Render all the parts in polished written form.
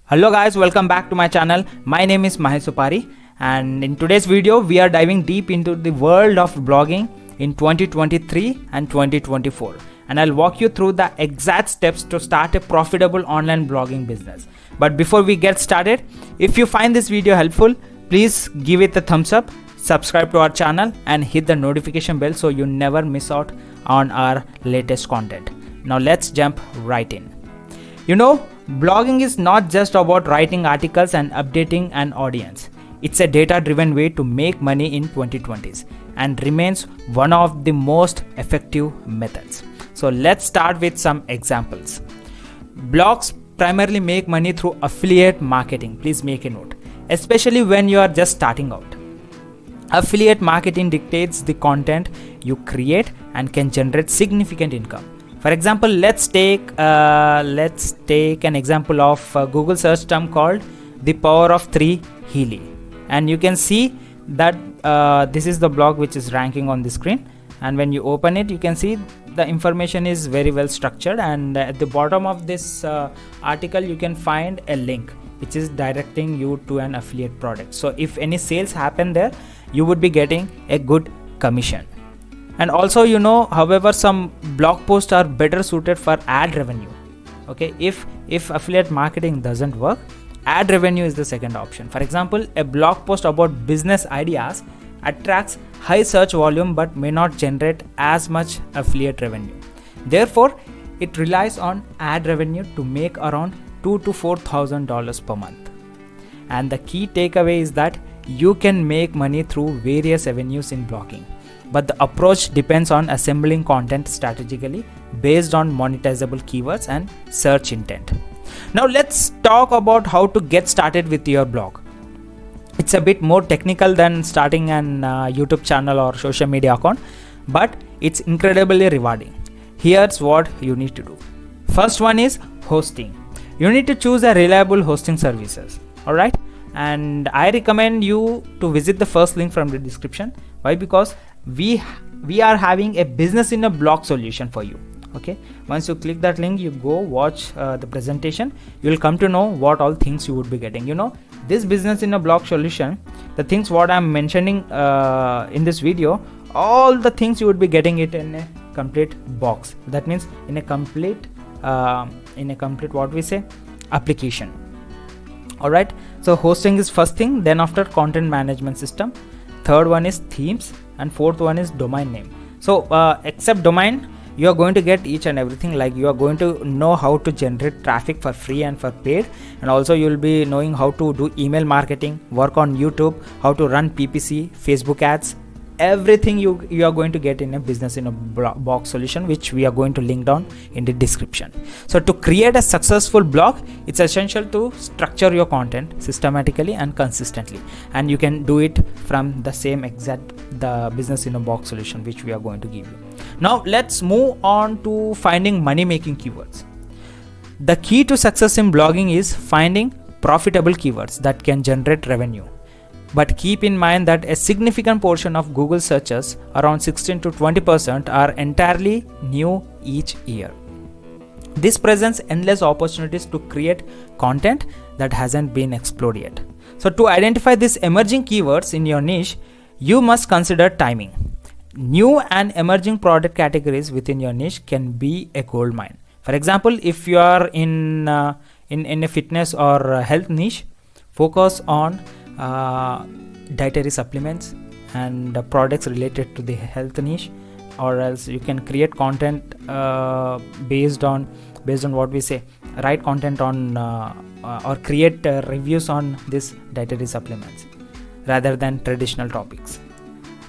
Hello guys, welcome back to my channel. My name is Mahesh Supari, and in today's video we are diving deep into the world of blogging in 2023 and 2024, and I'll walk you through the exact steps to start a profitable online blogging business. But before we get started, if you find this video helpful, please give it a thumbs up, subscribe to our channel and hit the notification bell so you never miss out on our latest content. Now let's jump right in. Blogging is not just about writing articles and updating an audience. It's a data-driven way to make money in 2020s and remains one of the most effective methods. So let's start with some examples. Blogs primarily make money through affiliate marketing. Please make a note, especially when you are just starting out. Affiliate marketing dictates the content you create and can generate significant income. For example, let's take an example of a Google search term called the power of 3 Healy, and you can see that this is the blog which is ranking on the screen, and when you open it you can see the information is very well structured, and at the bottom of this article you can find a link which is directing you to an affiliate product. So if any sales happen there, you would be getting a good commission. And also, however, some blog posts are better suited for ad revenue. Okay, if affiliate marketing doesn't work, ad revenue is the second option. For example, a blog post about business ideas attracts high search volume but may not generate as much affiliate revenue. Therefore, it relies on ad revenue to make around $2,000 to $4,000 per month. And the key takeaway is that you can make money through various avenues in blogging, but the approach depends on assembling content strategically based on monetizable keywords and search intent. Now let's talk about how to get started with your blog. It's a bit more technical than starting an YouTube channel or social media account, but it's incredibly rewarding. Here's what you need to do. First one is hosting. You need to choose a reliable hosting services. Alright, and I recommend you to visit the first link from the description. Why? Because we are having a business in a blog solution for you. Okay, once you click that link, you go watch the presentation, you will come to know what all things you would be getting. This business in a blog solution, the things what I'm mentioning in this video, all the things you would be getting it in a complete box. That means in a complete what we say application. All right, so hosting is first thing, then after content management system, third one is themes, and fourth one is domain name. So except domain, you are going to get each and everything. Like, you are going to know how to generate traffic for free and for paid, and also you will be knowing how to do email marketing, work on YouTube, how to run PPC, Facebook ads. Everything you are going to get in a business in a box solution, which we are going to link down in the description. So to create a successful blog, it's essential to structure your content systematically and consistently, and you can do it from the same the business in a box solution which we are going to give you. Now let's move on to finding money making keywords. The key to success in blogging is finding profitable keywords that can generate revenue. But keep in mind that a significant portion of Google searches, around 16 to 20%, are entirely new each year. This presents endless opportunities to create content that hasn't been explored yet. So to identify these emerging keywords in your niche, you must consider timing. New and emerging product categories within your niche can be a gold mine. For example, if you are in a fitness or health niche, focus on dietary supplements and products related to the health niche, or else you can create content based on what we say, write content on or create reviews on this dietary supplements rather than traditional topics.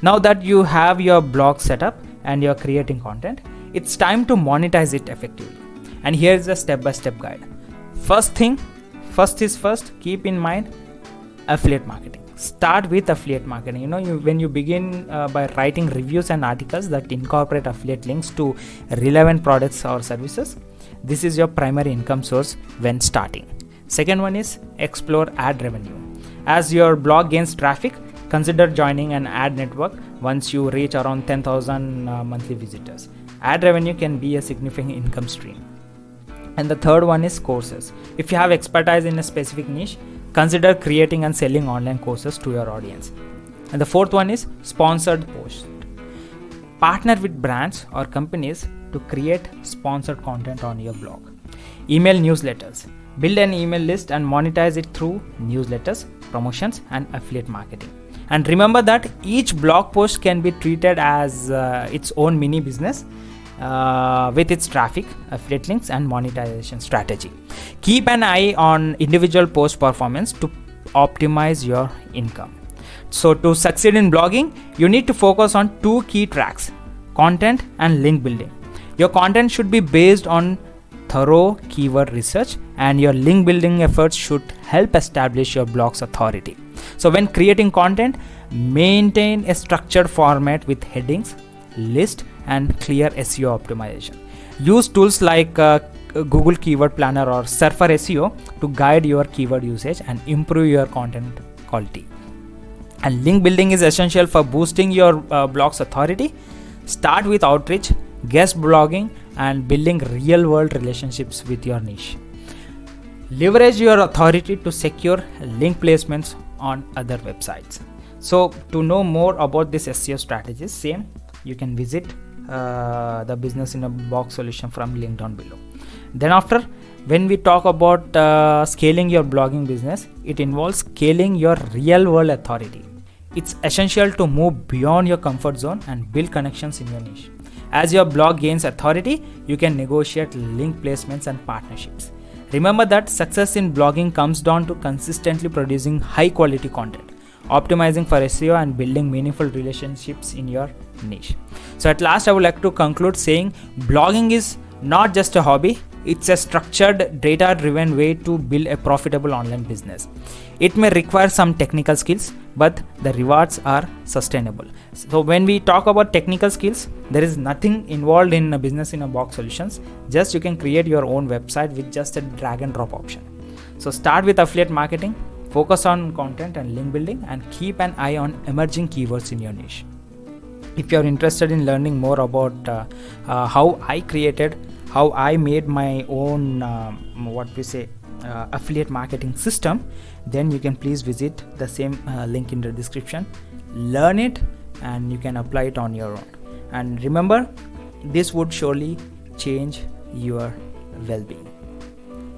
Now that you have your blog set up and you're creating content, it's time to monetize it effectively, and here's a step-by-step guide. First is first, keep in mind affiliate marketing. Start with affiliate marketing. When you begin by writing reviews and articles that incorporate affiliate links to relevant products or services, this is your primary income source when starting. Second one is explore ad revenue. As your blog gains traffic, consider joining an ad network once you reach around 10,000 monthly visitors. Ad revenue can be a significant income stream. And the third one is courses. If you have expertise in a specific niche, consider creating and selling online courses to your audience. And the fourth one is sponsored posts. Partner with brands or companies to create sponsored content on your blog. Email newsletters. Build an email list and monetize it through newsletters, promotions, and affiliate marketing. And remember that each blog post can be treated as its own mini business with its traffic, affiliate links, and monetization strategy. Keep an eye on individual post performance to optimize your income. So to succeed in blogging, you need to focus on two key tracks: content and link building. Your content should be based on thorough keyword research, and your link building efforts should help establish your blog's authority. So when creating content, maintain a structured format with headings, list, and clear SEO optimization. Use tools like Google Keyword Planner or Surfer SEO to guide your keyword usage and improve your content quality. And link building is essential for boosting your blog's authority. Start with outreach, guest blogging, and building real world relationships with your niche. Leverage your authority to secure link placements on other websites. So to know more about this SEO strategies, you can visit the Business in a Box solution from link down below. Then after, when we talk about scaling your blogging business, it involves scaling your real world authority. It's essential to move beyond your comfort zone and build connections in your niche. As your blog gains authority, you can negotiate link placements and partnerships. Remember that success in blogging comes down to consistently producing high quality content, optimizing for SEO, and building meaningful relationships in your niche. So at last, I would like to conclude saying blogging is not just a hobby, it's a structured, data-driven way to build a profitable online business. It may require some technical skills, but the rewards are sustainable. So when we talk about technical skills, there is nothing involved in a Business in a Box solutions. Just you can create your own website with just a drag and drop option. So start with affiliate marketing, focus on content and link building, and keep an eye on emerging keywords in your niche. If you are interested in learning more about how I made my own affiliate marketing system, then you can please visit the same link in the description. Learn it and you can apply it on your own. And remember, this would surely change your well-being.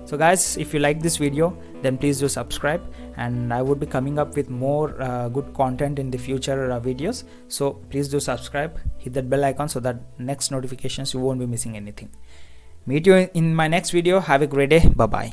So guys, if you like this video, then please do subscribe, and I would be coming up with more good content in the future videos. So please do subscribe, hit that bell icon so that next notifications you won't be missing anything. Meet you in my next video. Have a great day. Bye bye.